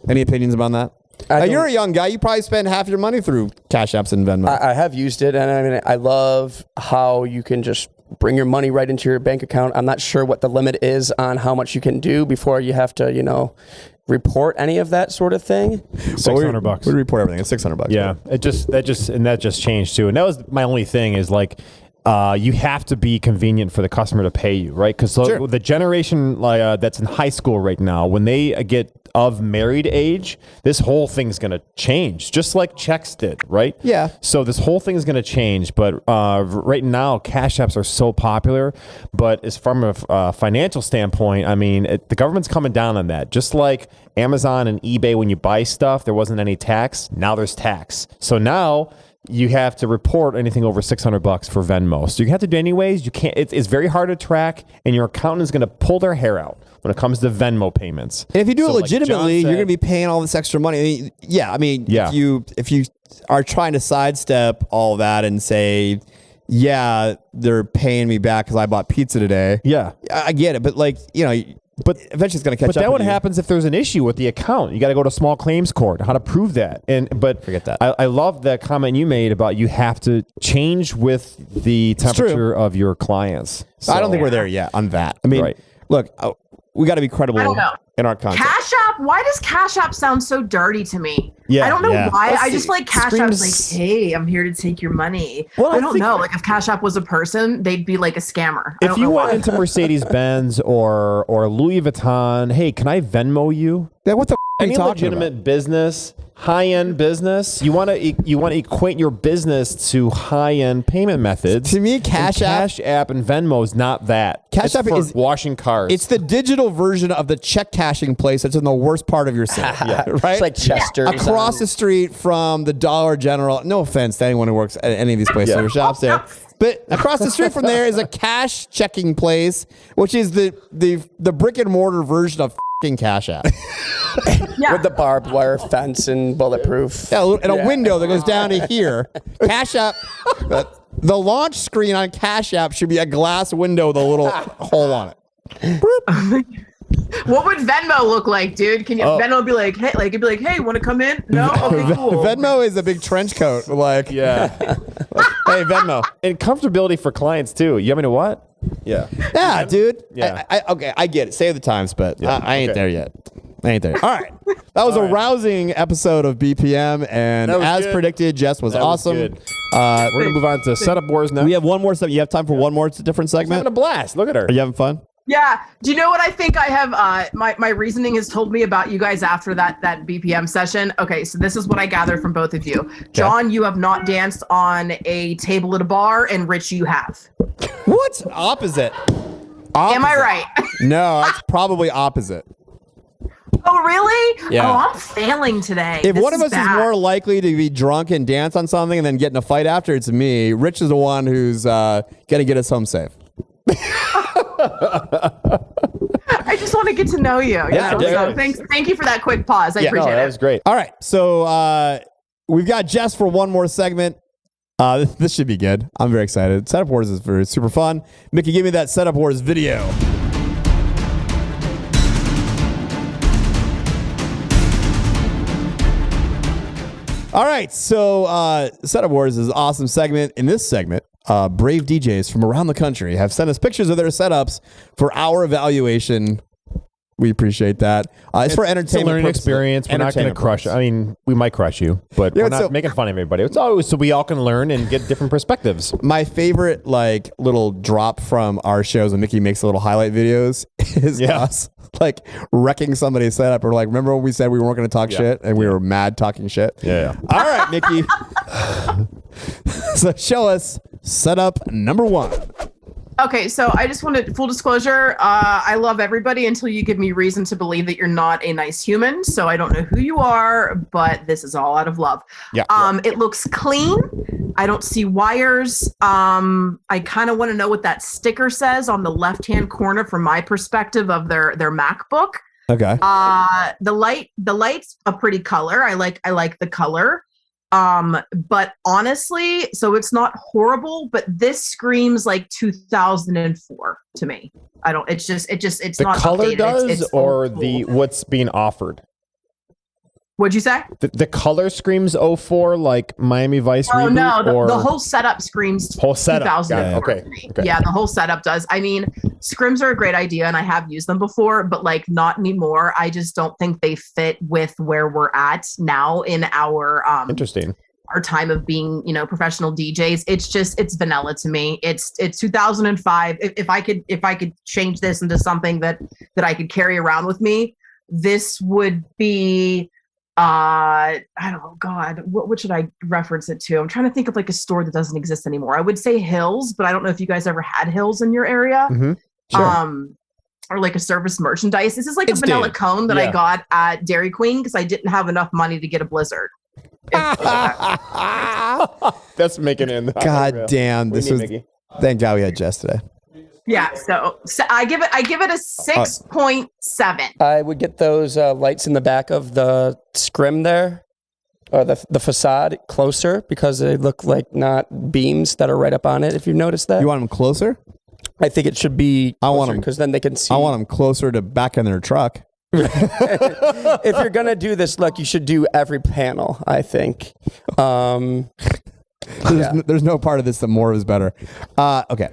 any opinions about that? You're a young guy. You probably spend half your money through Cash Apps and Venmo. I have used it, and I mean, I love how you can just bring your money right into your bank account. I'm not sure what the limit is on how much you can do before you have to, report any of that sort of thing. $600. We report everything. It's $600. Yeah, that just changed too, and that was my only thing is like. You have to be convenient for the customer to pay you, right? Because the generation that's in high school right now, when they get of married age, this whole thing's going to change, just like checks did, right? Yeah. So this whole thing is going to change, but right now, cash apps are so popular. But as from a financial standpoint, I mean, the government's coming down on that. Just like Amazon and eBay, when you buy stuff, there wasn't any tax. Now there's tax. So now you have to report anything over $600 for Venmo. So you have to do anyways. You can't. It's very hard to track, and your accountant is going to pull their hair out when it comes to Venmo payments. And if you do it legitimately, you're going to be paying all this extra money. If you are trying to sidestep all that and say, yeah, they're paying me back because I bought pizza today. Yeah, I get it, but but eventually it's going to catch up. But that what happens if there's an issue with the account. You got to go to small claims court. How to prove that? But forget that. I love that comment you made about you have to change with the temperature of your clients. So, I don't think we're there yet on that. I mean, look, we got to be credible in our content. Cash App. Why does Cash App sound so dirty to me? Yeah, I don't know why. Let's I just like Cash App's like, hey, I'm here to take your money. Well, I don't know. Like if Cash App was a person, they'd be like a scammer. If you went into Mercedes-Benz or Louis Vuitton, hey, can I Venmo you? Yeah, what the any legitimate business, high-end business. You want to equate your business to high-end payment methods. To me, Cash App and Venmo is not that. Cash App is washing cars. It's the digital version of the check cashing place that's in the worst part of your city. Right? It's like Chester. Across the street from the Dollar General. No offense to anyone who works at any of these places or shops there. But across the street from there is a cash checking place, which is the brick and mortar version of Cash App. With the barbed wire fence and bulletproof. Yeah, and a window that goes down to here. Cash App, the launch screen on Cash App should be a glass window with a little hole on it. What would Venmo look like, dude? Can you Venmo be like, hey, it'd be like, hey, want to come in? No, okay, cool. Venmo is a big trench coat, like hey, Venmo, and comfortability for clients too. You want me to what? Yeah, dude. Yeah. I get it. Save the times, but I ain't there yet. I ain't there. All right. That was a rousing episode of BPM, and as predicted, Jess was awesome. We're gonna move on to setup wars now. We have one more stuff. You have time for one more different segment? Having a blast. Look at her. Are you having fun? Yeah. Do you know what I think I have? My reasoning has told me about you guys after that BPM session. Okay, so this is what I gathered from both of you. John, you have not danced on a table at a bar, and Rich, you have. What? Opposite. Am I right? No, that's probably opposite. Oh, really? Yeah. Oh, I'm failing today. If one of us is more likely to be drunk and dance on something and then get in a fight after, it's me. Rich is the one who's going to get us home safe. I just want to get to know you. So thank you for that quick pause. I appreciate it. That was great. All right. So we've got Jess for one more segment. This should be good. I'm very excited. Setup Wars is very super fun. Mickey, give me that Setup Wars video. All right, so Setup Wars is an awesome segment. In this segment, brave DJs from around the country have sent us pictures of their setups for our evaluation. We appreciate that. It's for entertainment. It's a learning experience. We're not going to crush. I mean, we might crush you, but we're not making fun of everybody. It's always so we all can learn and get different perspectives. My favorite little drop from our shows when Mickey makes little highlight videos is us wrecking somebody's setup. Or remember when we said we weren't going to talk shit and we were mad talking shit? Yeah. All right, Mickey. So show us setup number 1. Okay, so I just wanted full disclosure. I love everybody until you give me reason to believe that you're not a nice human. So I don't know who you are, but this is all out of love. Yeah. It looks clean. I don't see wires. I kind of want to know what that sticker says on the left-hand corner from my perspective of their MacBook. Okay. The light's a pretty color. I like the color. But honestly, so it's not horrible, but this screams like 2004 to me. It's the not color updated. does it's or cool. what's being offered. What'd you say? The color screams 04 like Miami Vice reboot? No, the whole setup screams whole setup. 2004. Okay. Yeah, the whole setup does. I mean, scrims are a great idea and I have used them before, but not anymore. I just don't think they fit with where we're at now in our interesting. Our time of being, professional DJs. It's vanilla to me. It's 2005. If I could change this into something that I could carry around with me, this would be I don't know, God, what should I reference it to? I'm trying to think of a store that doesn't exist anymore. I would say Hills, but I don't know if you guys ever had Hills in your area. Mm-hmm. Sure. Or a service merchandise. This is a vanilla cone that I got at Dairy Queen because I didn't have enough money to get a Blizzard. That's making it in. God damn, this was. Thank God we had Jess today. Yeah, so I give it a 6.7. I would get those lights in the back of the scrim there, or the facade closer because they look like not beams that are right up on it. If you've noticed that, you want them closer. I think it should be. I want them because then they can see. I want them closer to back in their truck. If you're gonna do this look, you should do every panel. I think. There's no part of this that more is better. Okay.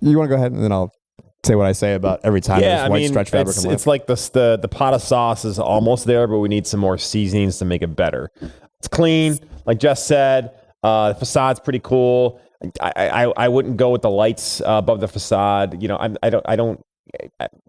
You want to go ahead and then I'll say what I say about every time there's white stretch fabric. It's like the pot of sauce is almost there, but we need some more seasonings to make it better. It's clean, like Jess said. The facade's pretty cool. I wouldn't go with the lights above the facade. I don't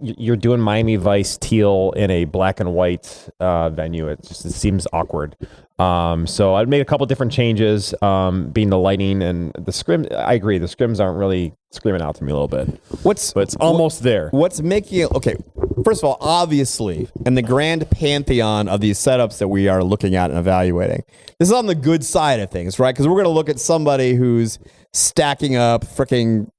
you're doing Miami Vice teal in a black and white venue. It seems awkward. So I'd made a couple different changes, being the lighting and the scrim. I agree. The scrims aren't really screaming out to me a little bit. But it's almost there. What's making it okay? First of all, obviously, in the grand pantheon of these setups that we are looking at and evaluating, this is on the good side of things, right? Because we're going to look at somebody who's stacking up freaking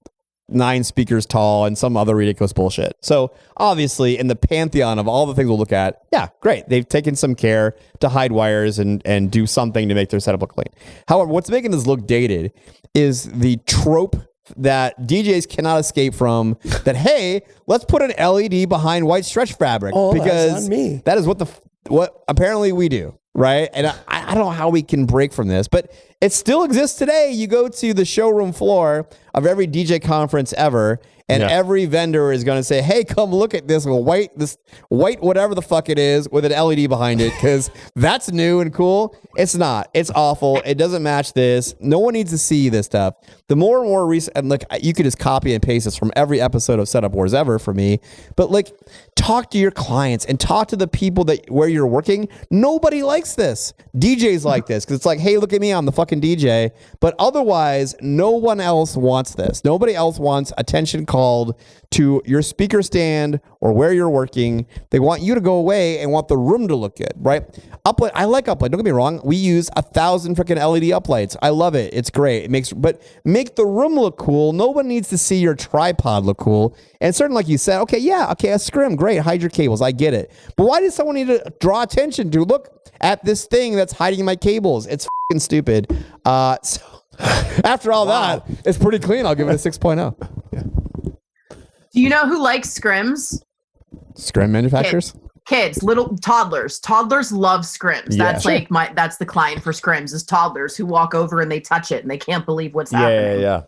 9 speakers tall and some other ridiculous bullshit. So obviously, in the pantheon of all the things we'll look at, yeah, great. They've taken some care to hide wires and do something to make their setup look clean. However, what's making this look dated is the trope that DJs cannot escape from, that, hey, let's put an LED behind white stretch fabric, because that is what apparently we do, right? And I don't know how we can break from this, but it still exists today. You go to the showroom floor of every DJ conference ever, and every vendor is going to say, hey, come look at this white whatever the fuck it is with an LED behind it, because that's new and cool. It's not. It's awful. It doesn't match this. No one needs to see this stuff. The more and more recent, and look, you could just copy and paste this from every episode of Setup Wars ever for me, but like, talk to your clients and talk to the people where you're working. Nobody likes this. DJs like this because it's like, hey, look at me, I'm the fucking DJ. But otherwise, no one else wants this. Nobody else wants attention called to your speaker stand or where you're working. They want you to go away and want the room to look good, right? Uplight, I like Uplight. Don't get me wrong. We use 1,000 freaking LED uplights. I love it. It's great. But make the room look cool. No one needs to see your tripod look cool. And certainly, like you said, a scrim, great. Hide your cables. I get it. But why does someone need to draw attention to look at this thing that's hiding my cables? It's fucking stupid. So after all that, it's pretty clean. I'll give it a 6.0. Yeah. Do you know who likes scrims? Scrim manufacturers? Kids, little toddlers. Toddlers love scrims. That's that's the client for scrims is toddlers who walk over and they touch it and they can't believe what's happening. Yeah.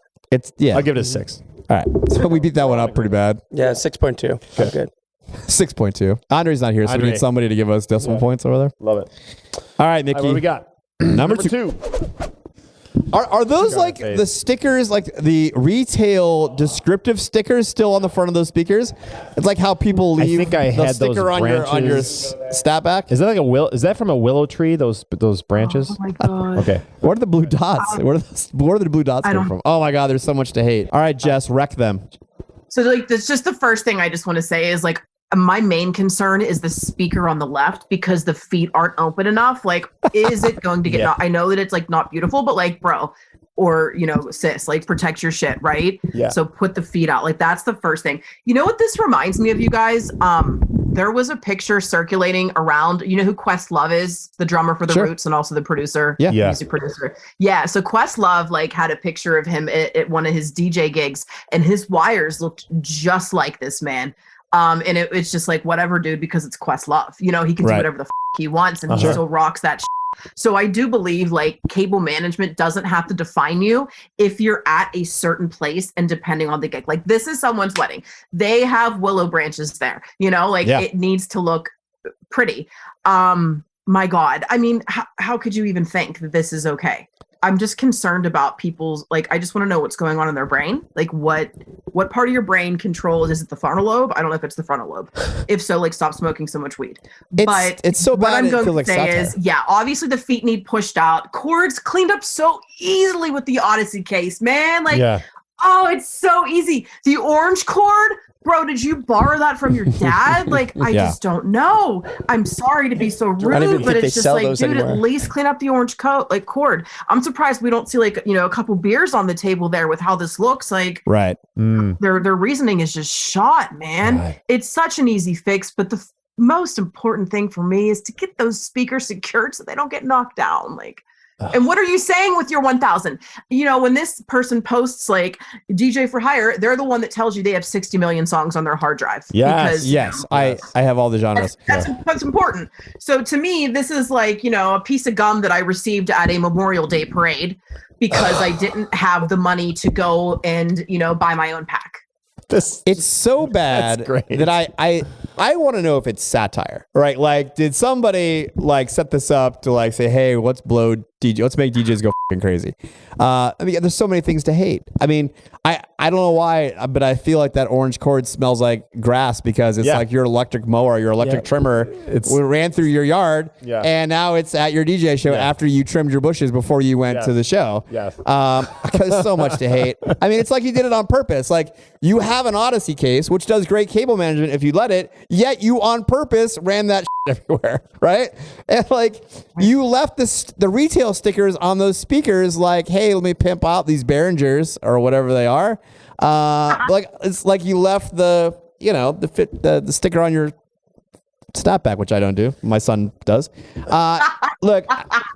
I'll give it a 6. All right. So we beat that one up pretty bad. Yeah, 6.2. Okay. Good. 6.2. Andre's not here, so we need somebody to give us decimal points over there. Love it. All right, Mickey. What do we got? Number 2. Are those like the stickers, like the retail descriptive stickers still on the front of those speakers? It's like how people leave the sticker on your stat back. Is that like is that from a willow tree, those branches? Oh my god. Okay. What are the blue dots? Where are the blue dots come from? Oh my god, there's so much to hate. All right, Jess, wreck them. So like that's just the first thing I just want to say is like my main concern is the speaker on the left because the feet aren't open enough. Like, is it going to get I know that it's like not beautiful, but like, bro, or, sis, like protect your shit, right? Yeah. So put the feet out. Like, that's the first thing. You know what this reminds me of, you guys? There was a picture circulating around, you know who Questlove is? The drummer for The Roots and also the producer. Yeah. Music producer. Yeah. So Questlove like had a picture of him at one of his DJ gigs and his wires looked just like this, man. And it's just like, whatever, dude, because it's Questlove. He can do whatever the he wants and he still rocks that So I do believe like cable management doesn't have to define you if you're at a certain place and depending on the gig. Like this is someone's wedding. They have willow branches there, it needs to look pretty. My God. I mean, how could you even think that this is okay? I'm just concerned about people's, I just want to know what's going on in their brain. Like what part of your brain controls, is it the frontal lobe? I don't know if it's the frontal lobe. If so, stop smoking so much weed. But it's so bad. What I'm going to like say is, obviously the feet need pushed out. Cords cleaned up so easily with the Odyssey case, man. Oh, it's so easy. The orange cord, bro, did you borrow that from your dad? I just don't know. I'm sorry to be so rude, but it's just dude, anymore. At least clean up the orange cord. I'm surprised we don't see a couple beers on the table there with how this looks. Right. Their reasoning is just shot, man. Right. It's such an easy fix, but the most important thing for me is to get those speakers secured so they don't get knocked down. And what are you saying with your 1,000? When this person posts DJ for hire, they're the one that tells you they have 60 million songs on their hard drive. Yes. I have all the genres. That's important. So to me, this is a piece of gum that I received at a Memorial Day parade because I didn't have the money to go and, buy my own pack. It's so bad that I want to know if it's satire, right? Did somebody set this up to say, hey, let's blow Let's make DJs go fucking crazy. I mean, there's so many things to hate. I mean, I don't know why, but I feel like that orange cord smells like grass because it's like your electric mower, your electric trimmer. It ran through your yard, and now it's at your DJ show after you trimmed your bushes before you went to the show. Yes. There's so much to hate. I mean, it's like you did it on purpose. Like, you have an Odyssey case, which does great cable management if you let it, yet you on purpose ran that everywhere, right? And like, you left the retail stickers on those speakers like, hey, let me pimp out these Behringers or whatever they are. Like, it's like you left the sticker on your snapback, which I don't do. My son does. Look,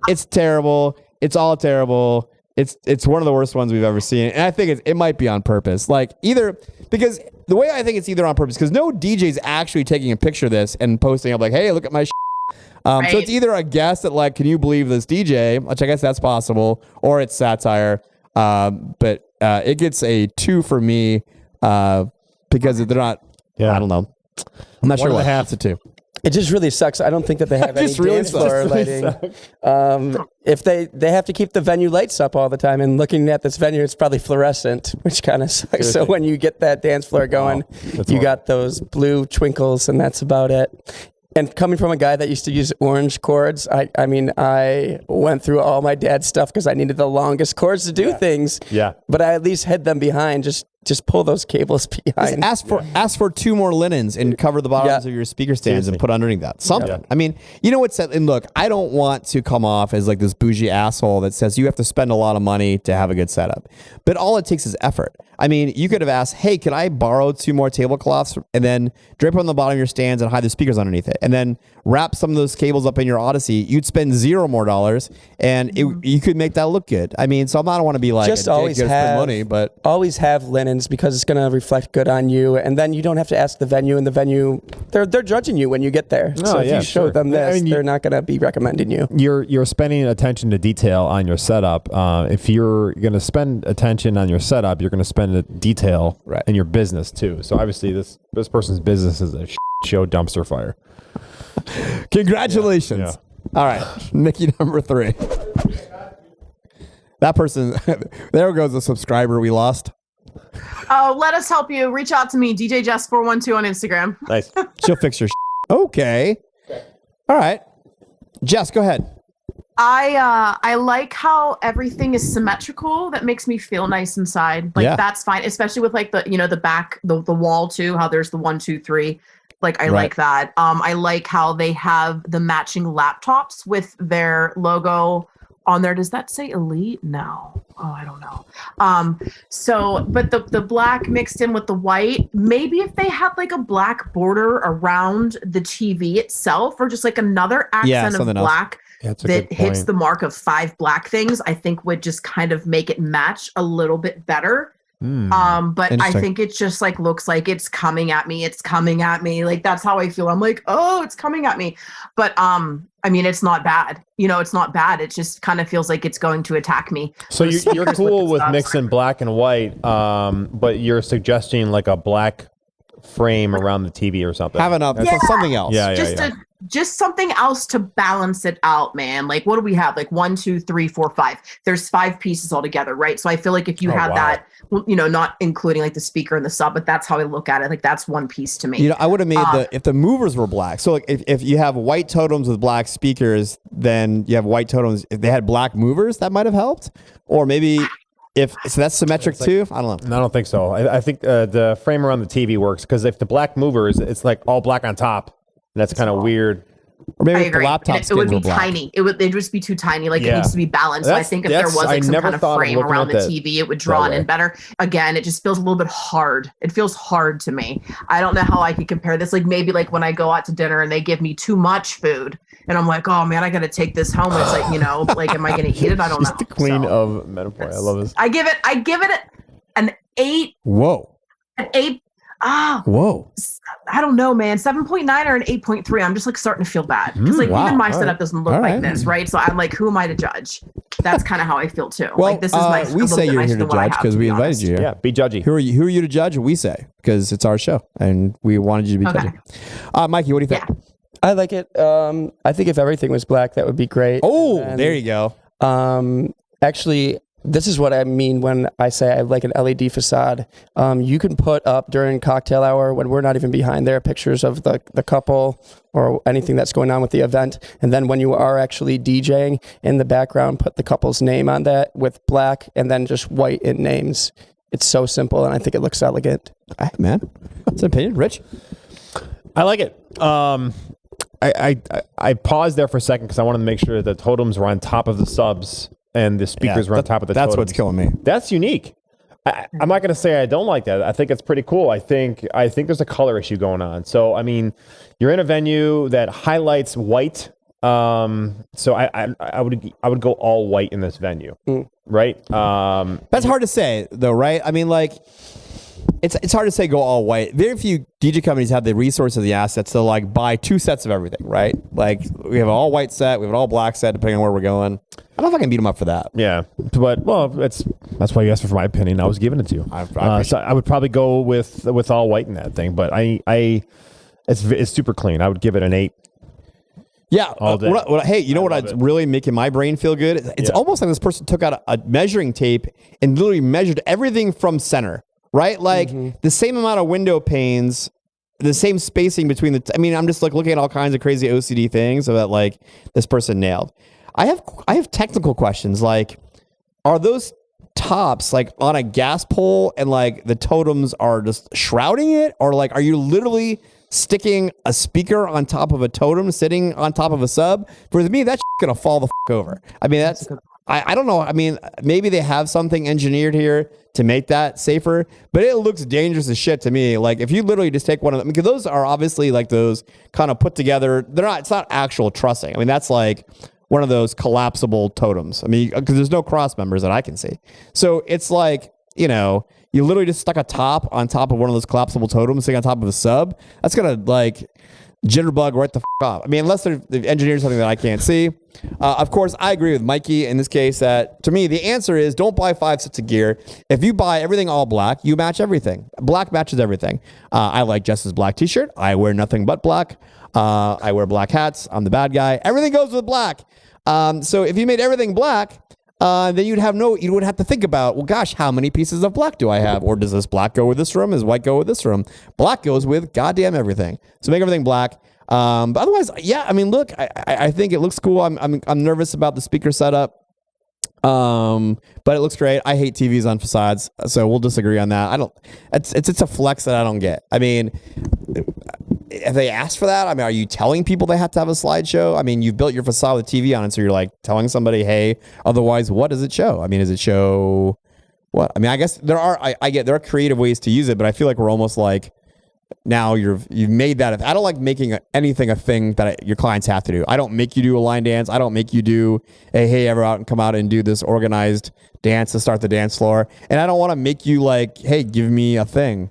it's terrible. It's all terrible. It's one of the worst ones we've ever seen. And I think it might be on purpose. Like, either because the way I think it's either on purpose, because no DJ's actually taking a picture of this and posting up like, hey, look at my right. So it's either a guess that like, can you believe this DJ, which I guess that's possible, or it's satire. But it gets a 2 for me because they're not, I don't know. I'm not sure what half to 2. It just really sucks. I don't think that they have any dance floor lighting. If they have to keep the venue lights up all the time, and looking at this venue, it's probably fluorescent, which kind of sucks. So when you get that dance floor going, you got those blue twinkles, and that's about it. And coming from a guy that used to use orange cords, I mean, I went through all my dad's stuff because I needed the longest cords to do things. Yeah. But I at least hid them behind. Just pull those cables behind. Just ask for 2 more linens and cover the bottoms of your speaker stands and put underneath that. Something. Yeah. I mean, you know what's and look, I don't want to come off as like this bougie asshole that says you have to spend a lot of money to have a good setup. But all it takes is effort. I mean, you could have asked, hey, can I borrow 2 more tablecloths and then drape on the bottom of your stands and hide the speakers underneath it, and then wrap some of those cables up in your Odyssey. You'd spend $0 more, and you could make that look good. I mean, so I don't want to be like, just always have money, but always have linens because it's going to reflect good on you, and then you don't have to ask the venue, and the venue they're judging you when you get there. So if you show them this, they're not going to be recommending you. You're spending attention to detail on your setup. If you're going to spend attention on your setup, you're going to spend a detail in your business too. So obviously this person's business is a show dumpster fire. Congratulations. Yeah. All right. Nikki number 3. That person, there goes a subscriber we lost. Oh, let us help you. Reach out to me, DJ Jess 412 on Instagram. Nice. She'll fix your Okay. All right. Jess, go ahead. I like how everything is symmetrical. That makes me feel nice inside. Like that's fine, especially with like the the back the wall too. How there's the 1, 2, 3. Like I like that. I like how they have the matching laptops with their logo on there. Does that say Elite? No. Oh, I don't know. So, but the black mixed in with the white, maybe if they had like a black border around the TV itself, or just like another accent of black that hits the mark of 5 black things, I think would just kind of make it match a little bit better. But I think it just like looks like it's coming at me. It's coming at me. Like that's how I feel. I'm like, oh, it's coming at me. But I mean, it's not bad. It's not bad. It just kind of feels like it's going to attack me. So you're cool with mixing black and white, but you're suggesting like a black frame around the TV or something. Having something else. Just something else to balance it out, man. Like, what do we have? Like 1, 2, 3, 4, 5. There's 5 pieces altogether, right? So I feel like if you had that, not including like the speaker and the sub, but that's how I look at it. Like that's one piece to me. I would have made if the movers were black. So like if you have white totems with black speakers, then you have white totems. If they had black movers, that might have helped. Or maybe so that's symmetric too. I don't know. I don't think so. I think the frame around the TV works because if the black movers, it's like all black on top. That's kind of weird. Or maybe if the laptop it would be tiny. It'd just be too tiny. Like it needs to be balanced. So I think if there was like some kind of frame around the TV, it would draw it in better. Again, it just feels a little bit hard. It feels hard to me. I don't know how I could compare this. Like maybe like when I go out to dinner and they give me too much food and I'm like, oh man, I got to take this home. And it's like, like, am I going to eat it? I don't know. The queen of metaphor. I love this. I give it an 8. Whoa. An 8. Whoa. I don't know, man. 7.9 or an 8.3. I'm just like starting to feel bad because even my setup doesn't look like this, right? So I'm like, who am I to judge? That's kind of how I feel too. Well, like this is nice. We say you're here to judge because we invited you here. Yeah, be judgy. Who are you to judge? We say because it's our show and we wanted you to be judgy. Mikey, what do you think? I like it. I think if everything was black, that would be great. Oh, there you go. Actually, this is what I mean when I say I like an LED facade. You can put up during cocktail hour when we're not even behind there pictures of the couple or anything that's going on with the event. And then when you are actually DJing in the background, put the couple's name on that with black and then just white in names. It's so simple, and I think it looks elegant. Man, that's an opinion. Rich? I like it. I paused there for a second because I wanted to make sure that the totems were on top of the subs and the speakers were on top of the totems. That's what's killing me. That's unique. I'm not going to say I don't like that. I think it's pretty cool. I think there's a color issue going on. So, I mean, you're in a venue that highlights white. So I would go all white in this venue, right? That's hard to say, though, right? I mean, like, it's hard to say go all white. Very few DJ companies have the resources, the assets to like buy 2 sets of everything, right? Like we have an all white set, we have an all black set, depending on where we're going. I don't know if I can beat them up for that. Yeah, but that's why you asked for my opinion. I was giving it to you. So I would probably go with all white in that thing, but it's super clean. I would give it an 8. Yeah. Hey, you know what's really making my brain feel good? It's almost like this person took out a measuring tape and literally measured everything from center. Right? Like the same amount of window panes, the same spacing between I mean, I'm just like looking at all kinds of crazy OCD things so that like this person nailed. I have technical questions. Like, are those tops like on a gas pole and like the totems are just shrouding it? Or like, are you literally sticking a speaker on top of a totem sitting on top of a sub? For me, that's gonna fall the over. I mean, I don't know. I mean, maybe they have something engineered here to make that safer, but it looks dangerous as shit to me. Like if you literally just take one of them, because those are obviously like those kind of put together. It's not actual trussing. I mean, that's like one of those collapsible totems. I mean, because there's no cross members that I can see. So it's like, you know, you literally just stuck a top on top of one of those collapsible totems sitting on top of a sub. That's going to like jitterbug right the off. I mean, unless they've engineered something that I can't see. Of course, I agree with Mikey in this case that, to me, the answer is don't buy 5 sets of gear. If you buy everything all black, you match everything. Black matches everything. I like Jess's black t-shirt. I wear nothing but black. I wear black hats. I'm the bad guy. Everything goes with black. So if you made everything black, then you would have to think about, well, gosh, how many pieces of black do I have? Or does this black go with this room? Does white go with this room? Black goes with goddamn everything. So make everything black. But otherwise, yeah, I mean, look, I think it looks cool. I'm nervous about the speaker setup. But it looks great. I hate TVs on facades, so we'll disagree on that. It's a flex that I don't get. I mean, if they ask for that, I mean, are you telling people they have to have a slideshow? I mean, you've built your facade with TV on it, so you're like telling somebody, hey, otherwise, what does it show? I mean, does it show what? I mean, I guess there are creative ways to use it, but I feel like we're almost like, now you've made that. I don't like making anything a thing that your clients have to do. I don't make you do a line dance. I don't make you do a hey, ever out and come out and do this organized dance to start the dance floor. And I don't want to make you like, hey, give me a thing.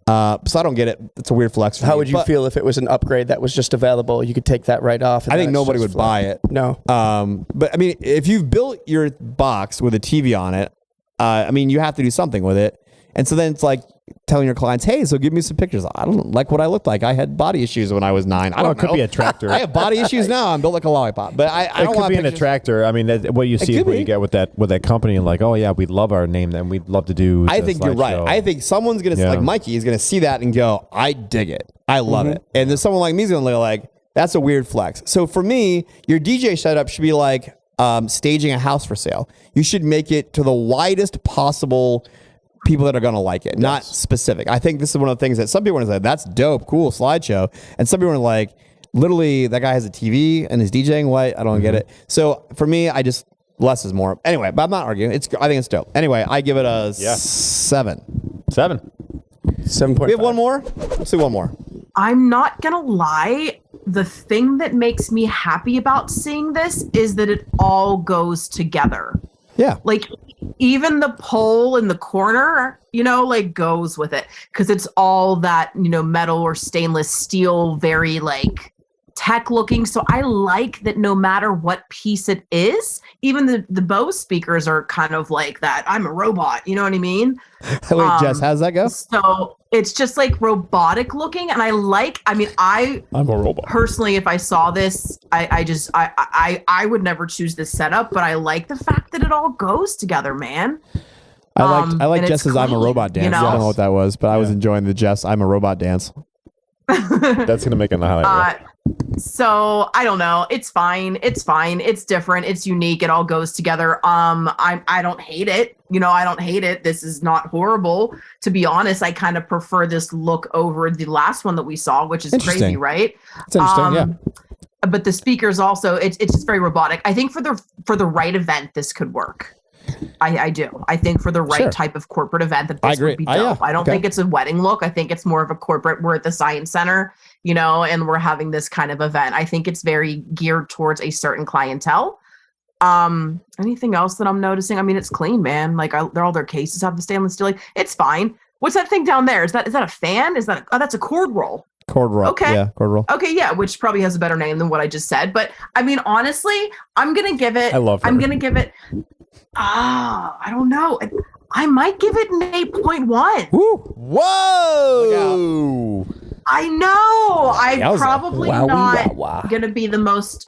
So I don't get it. It's a weird flex. How would you feel if it was an upgrade that was just available? You could take that right off. I think nobody would buy it. No. But I mean, if you've built your box with a TV on it, I mean, you have to do something with it. And so then it's like telling your clients, hey, so give me some pictures. I don't like what I looked like. I had body issues when I was 9. I don't know. It could be a tractor. I have body issues now. I'm built like a lollipop. But I don't want to be an attractor. I mean, what you see is what you get with that company, and like, oh yeah, we'd love our name, then we'd love to do. I think you're right. I think someone's gonna like Mikey is gonna see that and go, I dig it. I love it. And then someone like me is gonna look like, that's a weird flex. So for me, your DJ setup should be like staging a house for sale. You should make it to the widest possible people that are going to like it, not specific. I think this is one of the things that some people are like, that's dope, cool, slideshow. And some people are like, literally, that guy has a TV and is DJing white. I don't get it. So for me, less is more. Anyway, but I'm not arguing. I think it's dope. Anyway, I give it a 7. 7.5. We have one more? Let's do one more. I'm not going to lie. The thing that makes me happy about seeing this is that it all goes together. Yeah. Like, even the pole in the corner, like goes with it because it's all that, metal or stainless steel, very like tech looking. So I like that no matter what piece it is, even the Bose speakers are kind of like that. I'm a robot. You know what I mean? Wait, Jess, how's that go? So it's just like robotic looking. And I'm a robot. Personally, if I saw this, I would never choose this setup, but I like the fact that it all goes together, man. I like Jess's I'm a robot dance. I don't know what that was, but I was enjoying the Jess I'm a robot dance. That's gonna make it a highlight. So I don't know. It's fine. It's different. It's unique. It all goes together. I don't hate it. I don't hate it. This is not horrible. To be honest, I kind of prefer this look over the last one that we saw, which is crazy, right? It's interesting, yeah. But the speakers also, it's just very robotic. I think for the right event, this could work. I do. I think for the right type of corporate event that this would be dope. I don't think it's a wedding look. I think it's more of a corporate. We're at the Science Center, and we're having this kind of event. I think it's very geared towards a certain clientele. Anything else that I'm noticing? I mean, it's clean, man. Like all their cases have the stainless steel. Like, it's fine. What's that thing down there? Is that a fan? That's a cord roll. Cord roll. Okay. Yeah, cord roll. Okay, yeah, which probably has a better name than what I just said. But I mean, honestly, I'm gonna give it. I'm gonna give it. I don't know. I might give it an 8.1. Whoa! I know. I'm probably not going to be the most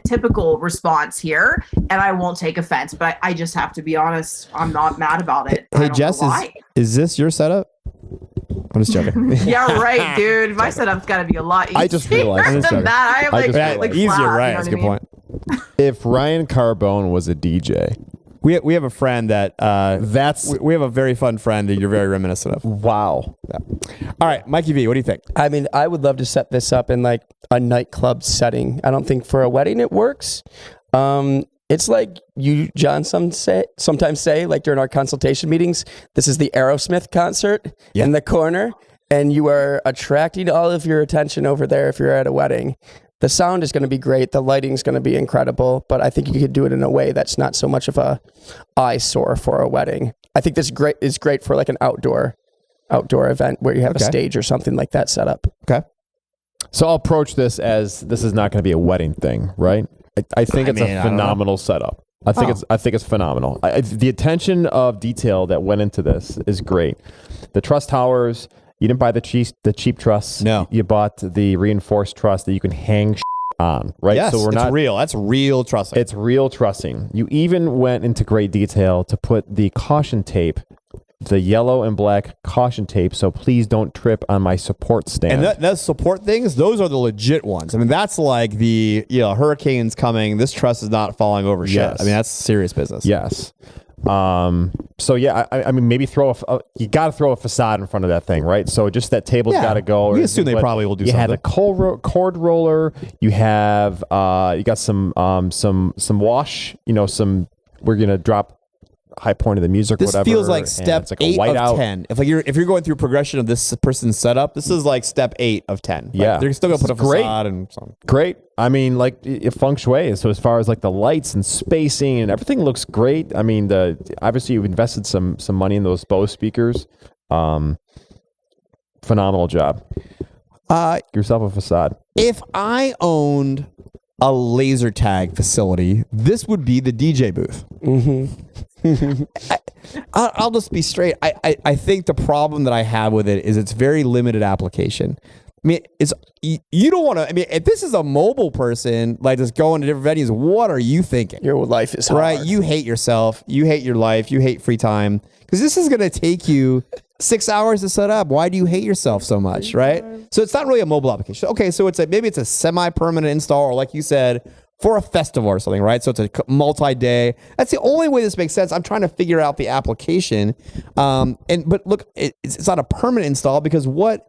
typical response here, and I won't take offense, but I just have to be honest. I'm not mad about it. Hey, Jess, is this your setup? I'm just joking. Yeah, right, dude. My setup's got to be a lot easier. I just realized than that. I have like easier, flat, right? That's a good point. If Ryan Carbone was a DJ. We have a friend that we have a very fun friend that you're very reminiscent of. Wow. Yeah. All right, Mikey V, what do you think? I mean, I would love to set this up in like a nightclub setting. I don't think for a wedding it works. It's like you, John, sometimes say, like during our consultation meetings, this is the Aerosmith concert in the corner, and you are attracting all of your attention over there if you're at a wedding. The sound is going to be great. The lighting is going to be incredible, but I think you could do it in a way that's not so much of a eyesore for a wedding. I think this is great for like an outdoor event where you have a stage or something like that set up. Okay. So I'll approach this as this is not going to be a wedding thing, right? I think it's a phenomenal setup. I think it's phenomenal. The attention of detail that went into this is great. The truss towers. You didn't buy the cheap truss. No. You bought the reinforced truss that you can hang on, right? Yes, so it's real. That's real trussing. It's real trussing. You even went into great detail to put the caution tape, the yellow and black caution tape, so please don't trip on my support stand. And those support things, those are the legit ones. I mean, that's like the hurricane's coming. This truss is not falling over shit. I mean, that's serious business. Yes. So yeah, I mean, maybe you got to throw a facade in front of that thing, right? So just that table's got to go. We assume they probably will do something. You had a cord roller. You have, you got some wash. We're gonna drop high point of the music. This whatever. Feels like step 8 of 10. If you're going through progression of this person's setup, this is like step 8 of 10. Yeah, like, they're still gonna put a facade and something. Great. I mean, like feng shui. So as far as like the lights and spacing and everything looks great. I mean, obviously you've invested some money in those Bose speakers. Phenomenal job. Yourself a facade. If I owned a laser tag facility, this would be the DJ booth. Mm-hmm. I'll just be straight. I think the problem that I have with it is it's very limited application. I mean, you don't want to. I mean, if this is a mobile person, like just going to different venues, what are you thinking? Your life is hard. Right. You hate yourself. You hate your life. You hate free time because this is going to take you 6 hours to set up. Why do you hate yourself so much? Right. So it's not really a mobile application. Okay. So maybe it's a semi-permanent install, or like you said, for a festival or something, right? So it's a multi-day. That's the only way this makes sense. I'm trying to figure out the application. But look, it's not a permanent install because what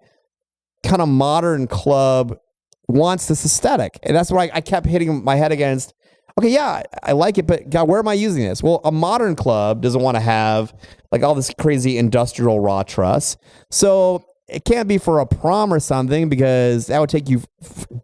kind of modern club wants this aesthetic? And that's why I kept hitting my head against, okay, yeah, I like it, but God, where am I using this? Well, a modern club doesn't want to have like all this crazy industrial raw truss. So it can't be for a prom or something because that would take you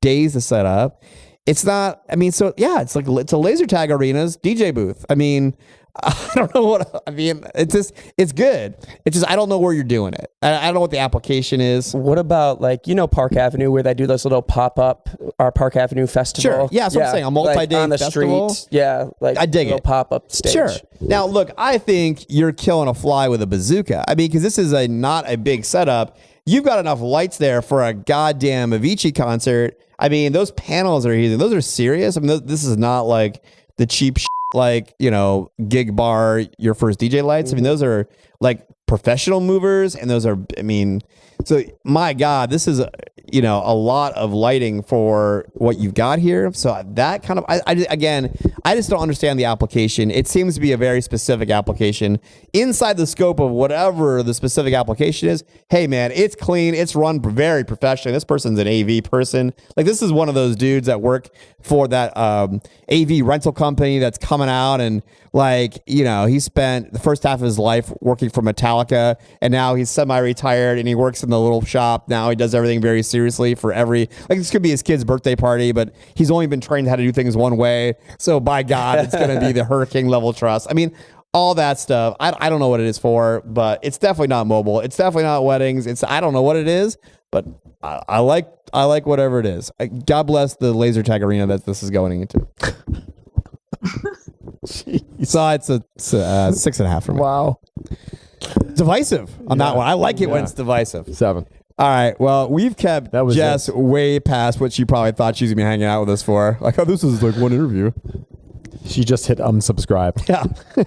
days to set up. it's not. I mean, so yeah, it's a laser tag arena's DJ booth. I mean, I don't know what. I mean, it's good. It's just I don't know where you're doing it. I don't know what the application is. What about Park Avenue where they do those little pop-up Park Avenue festival? Sure. Yeah, that's what I'm saying. A multi-day on the festival. street. Yeah, I dig it. Pop-up stage. Sure. Now, look, I think you're killing a fly with a bazooka. I mean, because this is not a big setup. You've got enough lights there for a goddamn Avicii concert. I mean, those panels are easy. Those are serious. I mean, this is not like the cheap gig bar, your first DJ lights. I mean, those are like professional movers, and those are, so my God, this is, a lot of lighting for what you've got here. So that kind of, I just don't understand the application. It seems to be a very specific application inside the scope of whatever the specific application is. Hey man, it's clean. It's run very professionally. This person's an AV person. Like this is one of those dudes that work for that AV rental company that's coming out and he spent the first half of his life working for Metallica, and now he's semi-retired and he works in the little shop. Now he does everything very seriously for this could be his kid's birthday party, but he's only been trained how to do things one way. So by God, it's going to be the hurricane level trust. I mean, all that stuff. I don't know what it is for, but it's definitely not mobile. It's definitely not weddings. I don't know what it is, but I like whatever it is. God bless the laser tag arena that this is going into. So it's a 6.5 for me. Wow. Divisive on that one. I like it when it's divisive. 7. All right. Well, we've kept Jess way past what she probably thought she was going to be hanging out with us for. Like, oh, this is like one interview. She just hit unsubscribe. Yeah. No.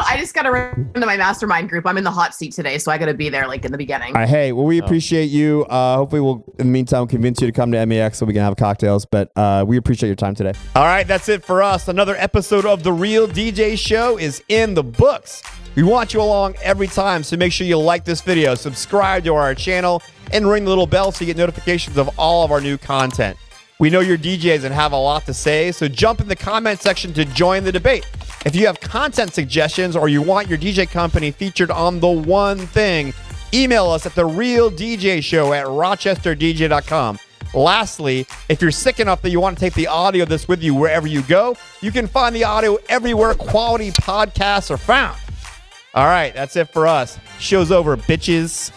I just got to run to my mastermind group. I'm in the hot seat today, so I got to be there in the beginning. Hey, well, we appreciate you. Hopefully, we'll, in the meantime, convince you to come to MEX so we can have cocktails. But we appreciate your time today. All right. That's it for us. Another episode of The Real DJ Show is in the books. We want you along every time, so make sure you like this video, subscribe to our channel, and ring the little bell so you get notifications of all of our new content. We know you're DJs and have a lot to say, so jump in the comment section to join the debate. If you have content suggestions or you want your DJ company featured on The One Thing, email us at therealdjshow@rochesterdj.com. Lastly, if you're sick enough that you want to take the audio of this with you wherever you go, you can find the audio everywhere quality podcasts are found. All right, that's it for us. Show's over, bitches.